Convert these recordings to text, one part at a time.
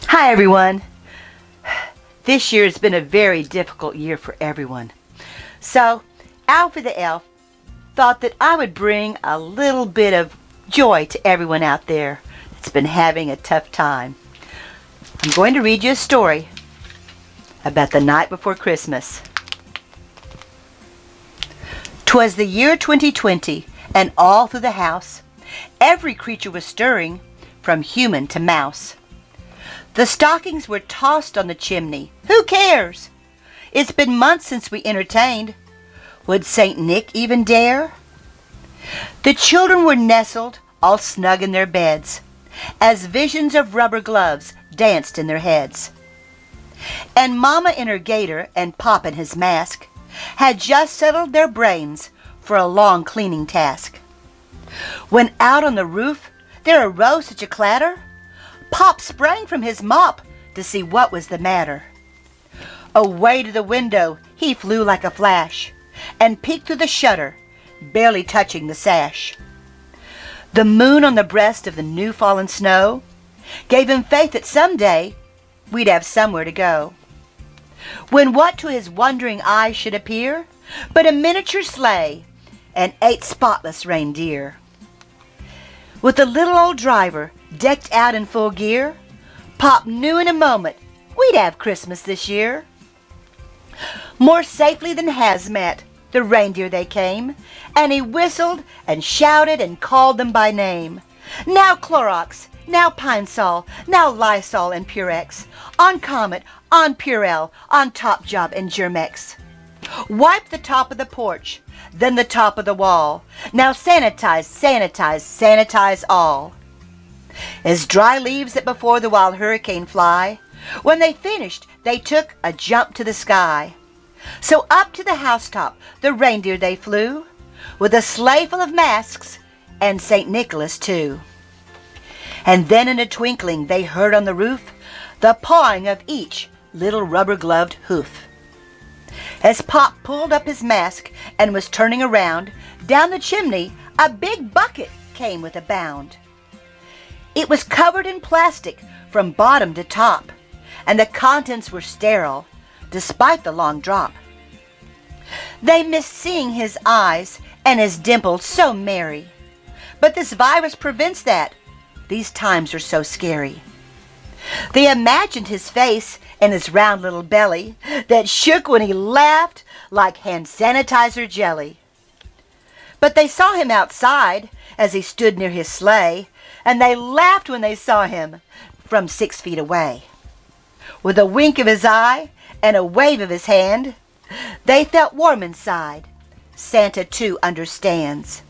Hi everyone. This year has been a very difficult year for everyone. So, Alphie the Elf thought that I would bring a little bit of joy to everyone out there that's been having a tough time. I'm going to read you a story about the night before Christmas. 'Twas the year 2020, and all through the house every creature was stirring, from human to mouse. The stockings were tossed on the chimney. Who cares? It's been months since we entertained. Would Saint Nick even dare? The children were nestled, all snug in their beds, as visions of rubber gloves danced in their heads. And Mama in her gaiter and Pop in his mask had just settled their brains for a long cleaning task. When out on the roof there arose such a clatter, Pop sprang from his mop to see what was the matter. Away to the window he flew like a flash, and peeked through the shutter, barely touching the sash. The moon on the breast of the new fallen snow gave him faith that someday we'd have somewhere to go. When what to his wondering eyes should appear but a miniature sleigh and 8 spotless reindeer. With the little old driver decked out in full gear, Pop knew in a moment we'd have Christmas this year. More safely than hazmat, the reindeer they came, and he whistled and shouted and called them by name. Now Clorox, now Pine Sol, now Lysol and Purex, on Comet, on Purell, on Top Job and Germex. Wipe the top of the porch, then the top of the wall. Now sanitize, sanitize, sanitize all. As dry leaves that before the wild hurricane fly, when they finished, they took a jump to the sky. So up to the housetop the reindeer they flew, with a sleigh full of masks and St. Nicholas too. And then in a twinkling they heard on the roof the pawing of each little rubber-gloved hoof. As Pop pulled up his mask and was turning around, down the chimney a big bucket came with a bound. It was covered in plastic from bottom to top, and the contents were sterile, despite the long drop. They missed seeing his eyes and his dimples so merry. But this virus prevents that. These times are so scary. They imagined his face and his round little belly that shook when he laughed like hand sanitizer jelly. But they saw him outside as he stood near his sleigh, and they laughed when they saw him from 6 feet away. With a wink of his eye and a wave of his hand, they felt warm inside. Santa too understands.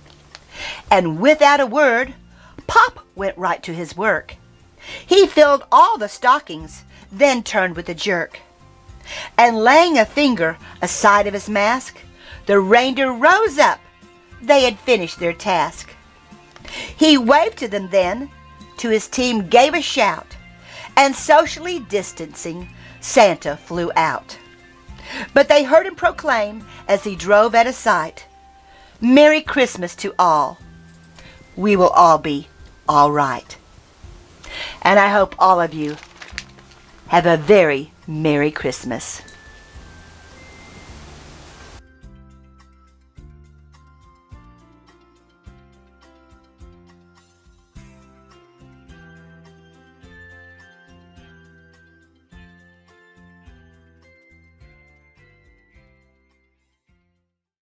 And without a word, Pop went right to his work. He filled all the stockings, then turned with a jerk. And laying a finger aside of his mask, the reindeer rose up. They had finished their task. He waved to them then, to his team gave a shout, and socially distancing, Santa flew out. But they heard him proclaim as he drove out of sight, "Merry Christmas to all. We will all be all right." And I hope all of you have a very Merry Christmas.